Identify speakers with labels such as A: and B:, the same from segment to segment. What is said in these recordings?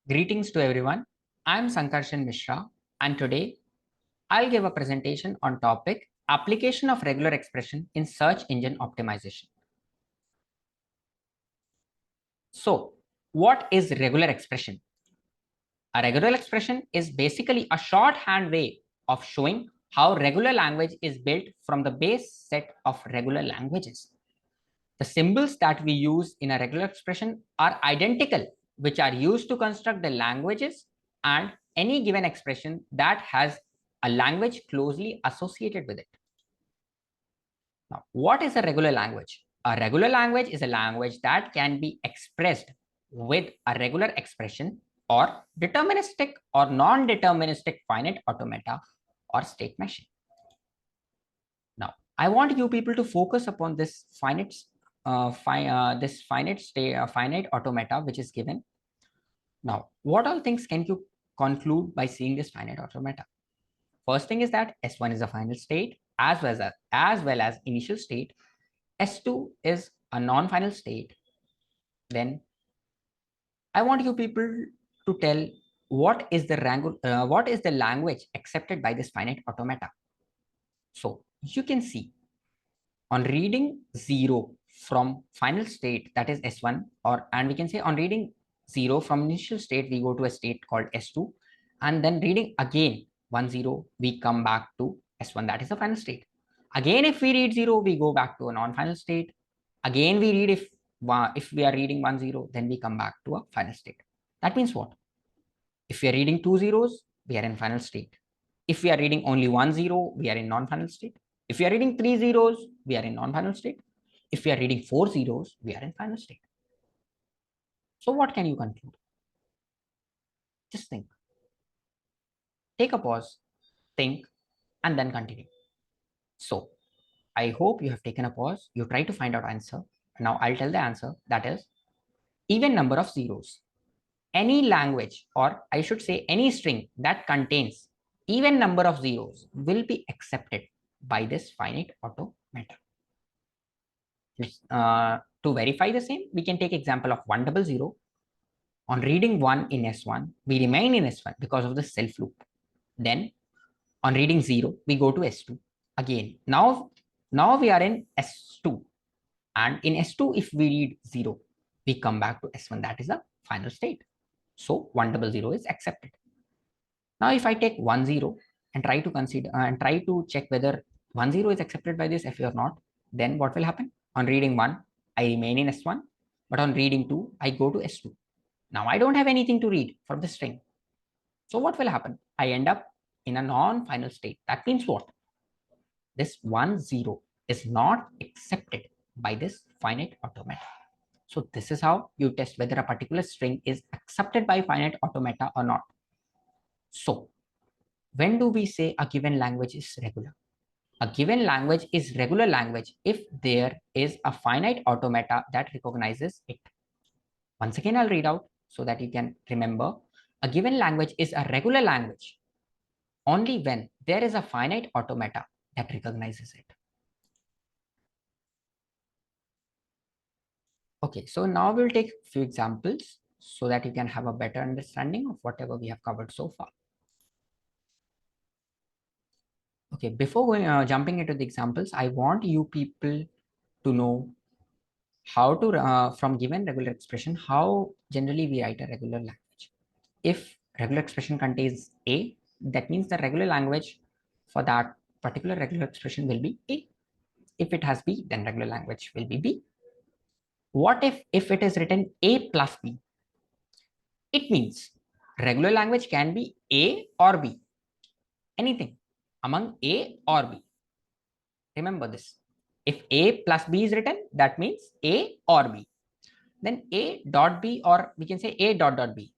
A: Greetings to everyone. I'm Sankarshan Mishra, and today I'll give a presentation on topic application of regular expression in search engine optimization. So, what is regular expression? A regular expression is basically a shorthand way of showing how regular language is built from the base set of regular languages. The symbols that we use in a regular expression are identical, which are used to construct the languages and any given expression that has a language closely associated with it. Now, what is a regular language? A regular language is a language that can be expressed with a regular expression or deterministic or non-deterministic finite automata or state machine. Now, I want you people to focus upon this finite finite automata which is given. Now, what all things can you conclude by seeing this finite automata? First thing is that S1 is a final state as well as initial state. S2 is a non-final state. Then I want you people to tell what is the language accepted by this finite automata. So you can see on reading 0 from final state, that is S1, and we can say on reading 0 from initial state, we go to a state called S2, and then reading again 1 0, we come back to S1, that is the final state. Again, if we read 0, we go back to a non-final state. Again, we read if we are reading 1 0, then we come back to a final state. That means what? If we are reading 2 zeros, we are in final state. If we are reading only 1 0, we are in non-final state. If we are reading 3 zeros, we are in non-final state. If we are reading 4 zeros, we are in final state. So what can you conclude? Just think. Take a pause, think, and then continue. So I hope you have taken a pause. You try to find out answer. Now I'll tell the answer. That is even number of zeros. Any language, or I should say any string that contains even number of zeros will be accepted by this finite automata. To verify the same, we can take example of 100. On reading 1 in S1, we remain in S1 because of the self loop. Then on reading 0, we go to S2. Again, now we are in S2. And in S2, if we read 0, we come back to S1. That is the final state. So 100 is accepted. Now, if I take 10 and try to consider and try to check whether 10 is accepted by this FA or not, then what will happen? On reading 1, I remain in S1, but on reading 2, I go to S2. Now I don't have anything to read from the string. So what will happen? I end up in a non-final state. That means what? This 10 is not accepted by this finite automata. So this is how you test whether a particular string is accepted by finite automata or not. So when do we say a given language is regular? A given language is regular language if there is a finite automata that recognizes it. Once again, I'll read out so that you can remember. A given language is a regular language only when there is a finite automata that recognizes it. Okay, so now we'll take a few examples so that you can have a better understanding of whatever we have covered so far. Okay, before jumping into the examples, I want you people to know how to, from given regular expression, how generally we write a regular language. If regular expression contains A, that means the regular language for that particular regular expression will be A. If it has B, then regular language will be B. What if it is written A plus B? It means regular language can be A or B, anything among A or B. Remember this. If A plus B is written, that means A or B. Then A dot B, or we can say A dot dot B.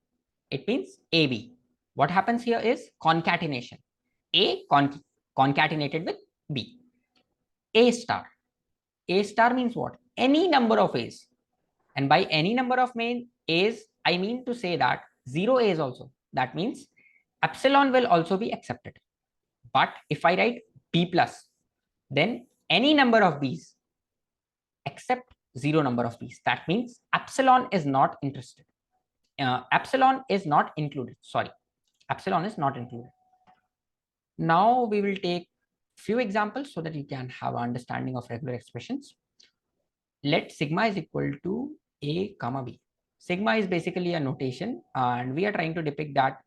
A: It means AB. What happens here is concatenation. A concatenated with B. A star. A star means what? Any number of A's. And by any number of A's, I mean to say that 0 A's also. That means epsilon will also be accepted. But if I write B plus, then any number of B's except 0 number of B's. That means epsilon is not interested. epsilon is not included. Sorry, epsilon is not included. Now we will take few examples so that you can have an understanding of regular expressions. Let sigma is equal to a comma b. Sigma is basically a notation, and we are trying to depict that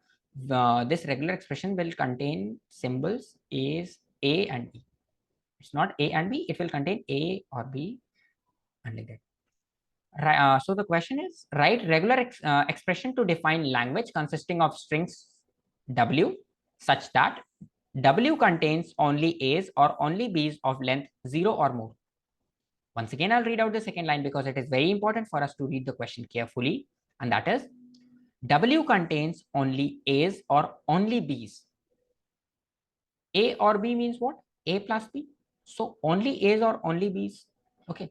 A: this regular expression will contain symbols A's A and B. It's not A and B, it will contain A or B and like that. So the question is, write regular expression to define language consisting of strings W such that W contains only A's or only B's of length 0 or more. Once again, I'll read out the second line because it is very important for us to read the question carefully. And that is, W contains only A's or only B's. A or B means what? A plus B. So only A's or only B's. Okay.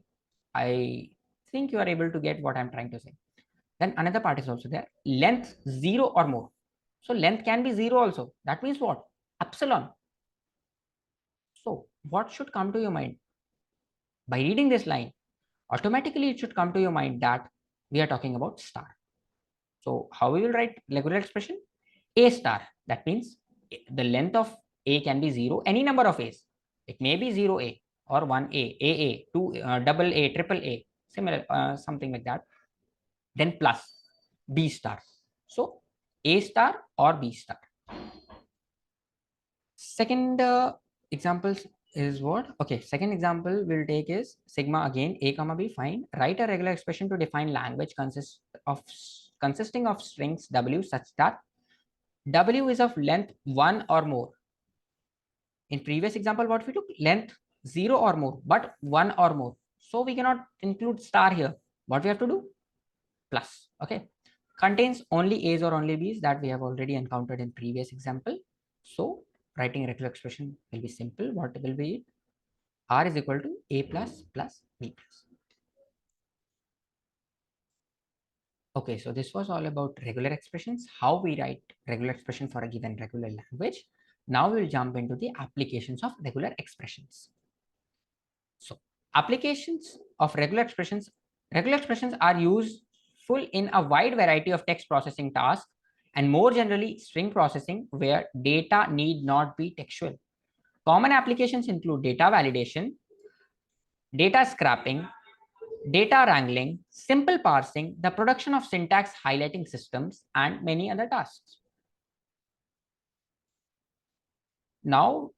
A: I think you are able to get what I'm trying to say. Then another part is also there. Length 0 or more. So length can be 0 also. That means what? Epsilon. So what should come to your mind? By reading this line, automatically it should come to your mind that we are talking about star. So how we will write regular expression? A star. That means the length of A can be 0, any number of A's. It may be 0A or 1A, AA, 2, double A, triple A, similar, something like that. Then plus B star. So A star or B star. Second examples is what? Okay, second example we'll take is sigma again, A comma B, fine. Write a regular expression to define language consisting of strings W such that W is of length 1 or more. In previous example, what we took? Length 0 or more, but 1 or more. So we cannot include star here. What we have to do? Plus. Okay. Contains only A's or only B's that we have already encountered in previous example. So writing regular expression will be simple. What will be it? R is equal to A plus B plus. Okay, so this was all about regular expressions, how we write regular expression for a given regular language. Now we'll jump into the applications of regular expressions. So applications of regular expressions are useful in a wide variety of text processing tasks and more generally string processing where data need not be textual. Common applications include data validation, data scrapping, data wrangling, simple parsing, the production of syntax highlighting systems, and many other tasks. Now,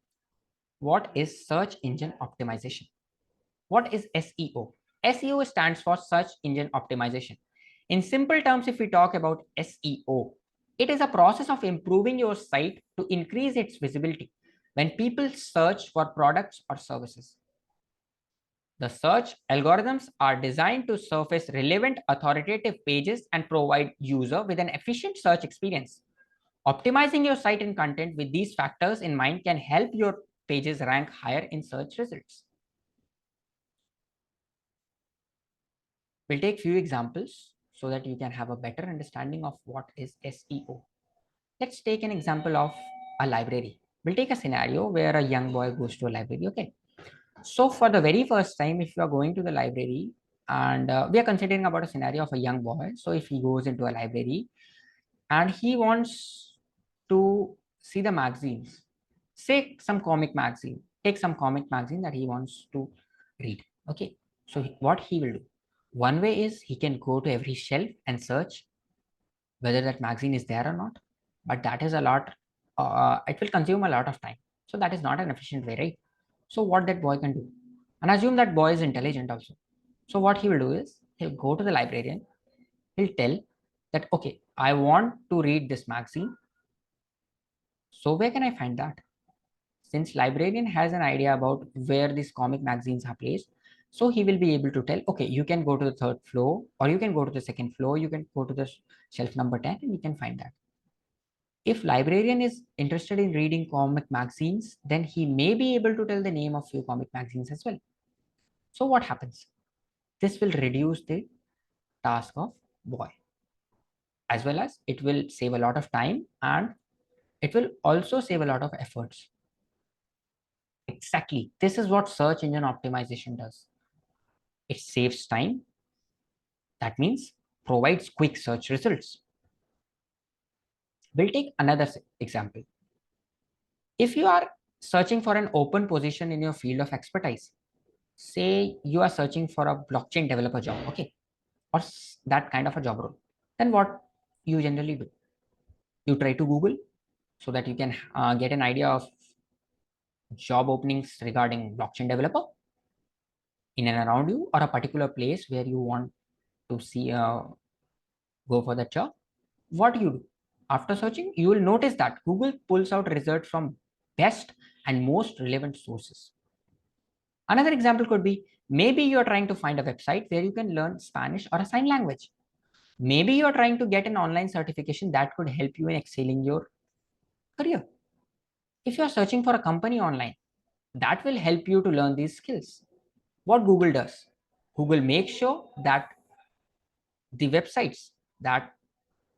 A: what is search engine optimization? What is SEO? SEO stands for search engine optimization. In simple terms, if we talk about SEO, it is a process of improving your site to increase its visibility when people search for products or services. The search algorithms are designed to surface relevant authoritative pages and provide user with an efficient search experience. Optimizing your site and content with these factors in mind can help your pages rank higher in search results. We'll take few examples so that you can have a better understanding of what is SEO. Let's take an example of a library. We'll take a scenario where a young boy goes to a library. Okay. So for the very first time, if you are going to the library and we are considering about a scenario of a young boy. So if he goes into a library and he wants to see the magazines, say some comic magazine, take some comic magazine that he wants to read. Okay. So what he will do? One way is he can go to every shelf and search whether that magazine is there or not. But that is a lot, it will consume a lot of time. So that is not an efficient way, right? So what that boy can do, and assume that boy is intelligent also. So what he will do is he'll go to the librarian, he'll tell that, okay, I want to read this magazine. So where can I find that? Since librarian has an idea about where these comic magazines are placed, so he will be able to tell, okay, you can go to the third floor or you can go to the second floor, you can go to the shelf number 10 and you can find that. If librarian is interested in reading comic magazines, then he may be able to tell the name of few comic magazines as well. So what happens? This will reduce the task of boy, as well as it will save a lot of time and it will also save a lot of efforts. Exactly. This is what search engine optimization does. It saves time. That means provides quick search results. We'll take another example. If you are searching for an open position in your field of expertise, say you are searching for a blockchain developer job, okay, or that kind of a job role, then what you generally do? You try to Google so that you can get an idea of job openings regarding blockchain developer in and around you, or a particular place where you want to see go for the job. What you do after searching, you will notice that Google pulls out results from best and most relevant sources. Another example could be, maybe you are trying to find a website where you can learn Spanish or a sign language. Maybe you are trying to get an online certification that could help you in excelling your career. If you are searching for a company online, that will help you to learn these skills. What Google does, Google makes sure that the websites that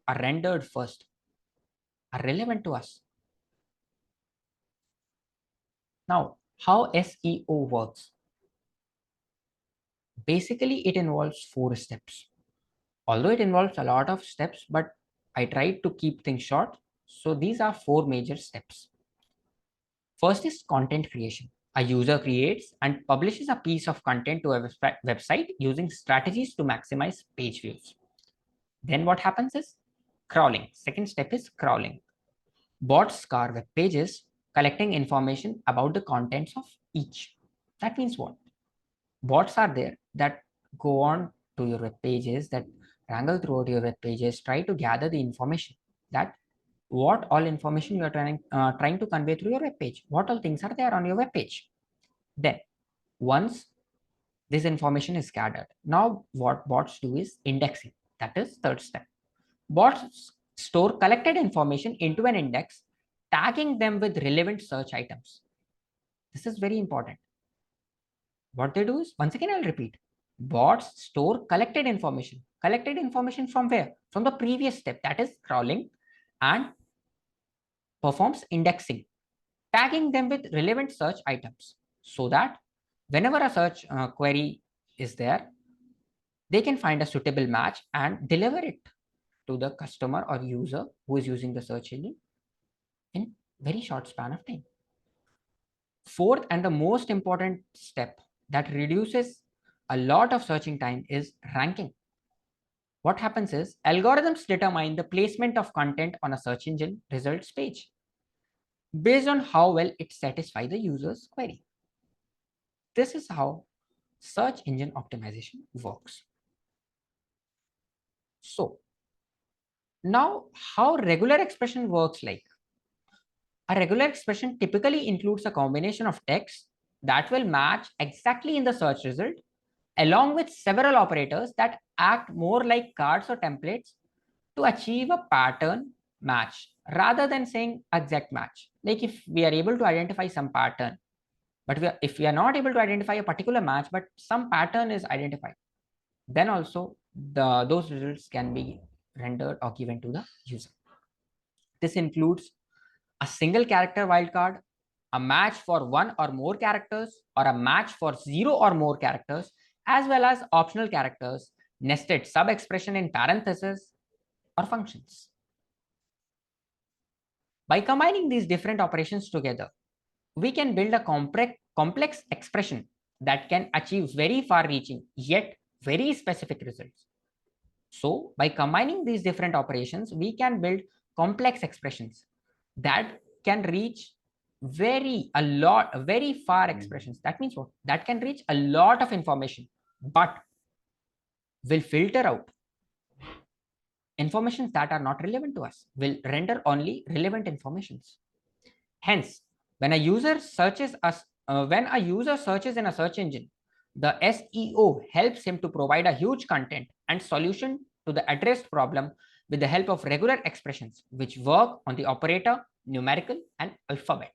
A: are rendered first are relevant to us. Now, how SEO works? Basically, it involves 4 steps. Although it involves a lot of steps, but I tried to keep things short. So these are 4 major steps. First is content creation. A user creates and publishes a piece of content to a website using strategies to maximize page views. Then what happens is crawling. Second step is crawling. Bots scour web pages, collecting information about the contents of each. That means what? Bots are there that go on to your web pages, that wrangle throughout your web pages, try to gather the information, that what all information you are trying to convey through your web page, what all things are there on your web page. Then once this information is gathered, now what bots do is indexing. That is third step. Bots store collected information into an index, tagging them with relevant search items. This is very important. What they do is, once again I'll repeat, bots store collected information. Collected information from where? From the previous step, that is crawling, and performs indexing, tagging them with relevant search items, so that whenever a search query is there, they can find a suitable match and deliver it to the customer or user who is using the search engine in very short span of time. Fourth and the most important step that reduces a lot of searching time is ranking. What happens is, algorithms determine the placement of content on a search engine results page based on how well it satisfies the user's query. This is how search engine optimization works. So now, how regular expression works like? A regular expression typically includes a combination of text that will match exactly in the search result, along with several operators that act more like cards or templates to achieve a pattern match rather than saying exact match. Like if we are able to identify some pattern, but if we are not able to identify a particular match, but some pattern is identified, then also those results can be rendered or given to the user. This includes a single character wildcard, a match for 1 or more characters, or a match for 0 or more characters, as well as optional characters, nested sub-expression in parentheses, or functions. By combining these different operations together, we can build a complex expression that can achieve very far-reaching yet very specific results. So by combining these different operations, we can build complex expressions that can reach very far expressions. That means what? That can reach a lot of information, but will filter out informations that are not relevant to us, will render only relevant informations. Hence, when a user searches in a search engine, the SEO helps him to provide a huge content and solution to the addressed problem with the help of regular expressions, which work on the operator, numerical, and alphabet.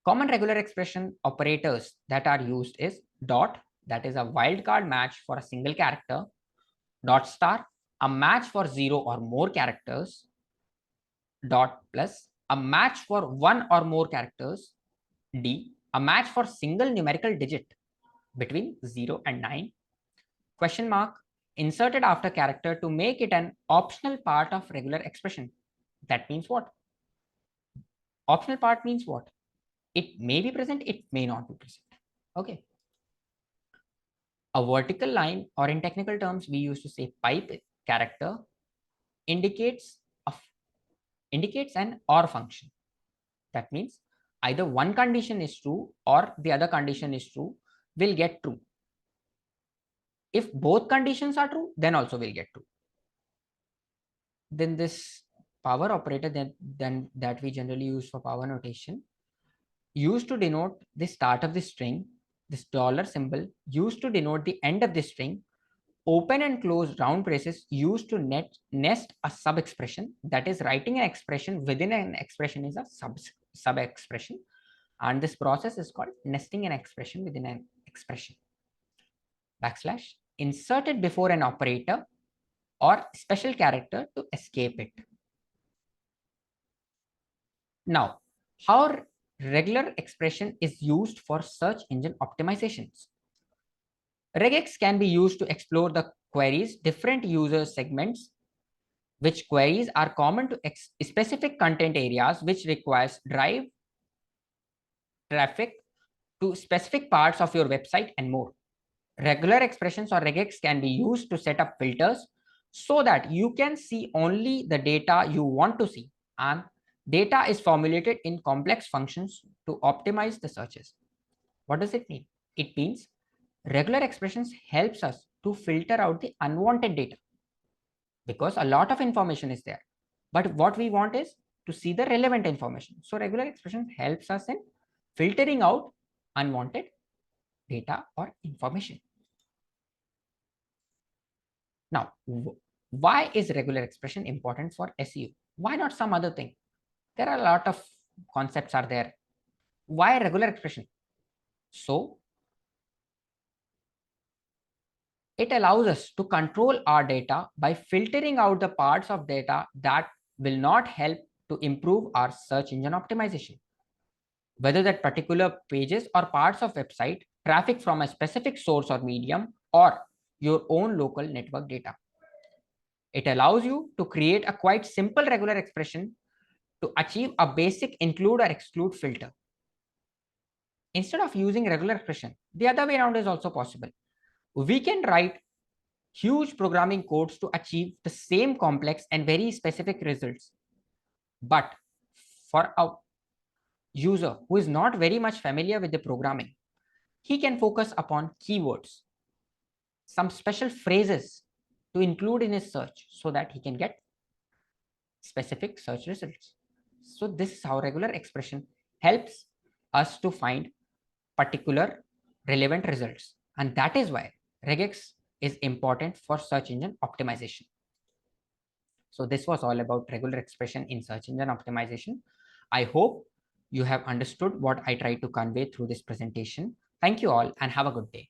A: Common regular expression operators that are used is dot, that is a wildcard match for a single character, dot star, a match for 0 or more characters, dot plus, a match for 1 or more characters, D, a match for single numerical digit between 0 and 9, question mark, inserted after character to make it an optional part of regular expression. That means what? Optional part means what? It may be present, it may not be present. Okay. A vertical line, or in technical terms, we used to say pipe character, indicates an or function. That means either one condition is true or the other condition is true, will get true. If both conditions are true, then also will get true. Then this power operator that we generally use for power notation used to denote the start of the string. This dollar symbol used to denote the end of the string. Open and close round braces used to nest a sub expression. That is, writing an expression within an expression is a sub expression, and this process is called nesting an expression within an expression. Backslash inserted before an operator or special character to escape it. Now, how regular expression is used for search engine optimizations. Regex can be used to explore the queries different user segments, which queries are common to specific content areas, which requires drive traffic to specific parts of your website and more. Regular expressions or regex can be used to set up filters so that you can see only the data you want to see, and data is formulated in complex functions to optimize the searches. What does it mean? It means regular expressions helps us to filter out the unwanted data, because a lot of information is there, but what we want is to see the relevant information. So regular expression helps us in filtering out unwanted data or information. Now, why is regular expression important for SEO? Why not some other thing? There are a lot of concepts are there. Why regular expression? So it allows us to control our data by filtering out the parts of data that will not help to improve our search engine optimization. Whether that particular pages or parts of website, traffic from a specific source or medium, or your own local network data. It allows you to create a quite simple regular expression to achieve a basic include or exclude filter. Instead of using regular expression, the other way around is also possible. We can write huge programming codes to achieve the same complex and very specific results. But for a user who is not very much familiar with the programming, he can focus upon keywords, some special phrases to include in his search so that he can get specific search results. So this is how regular expression helps us to find particular relevant results. And that is why regex is important for search engine optimization. So this was all about regular expression in search engine optimization. I hope you have understood what I tried to convey through this presentation. Thank you all and have a good day.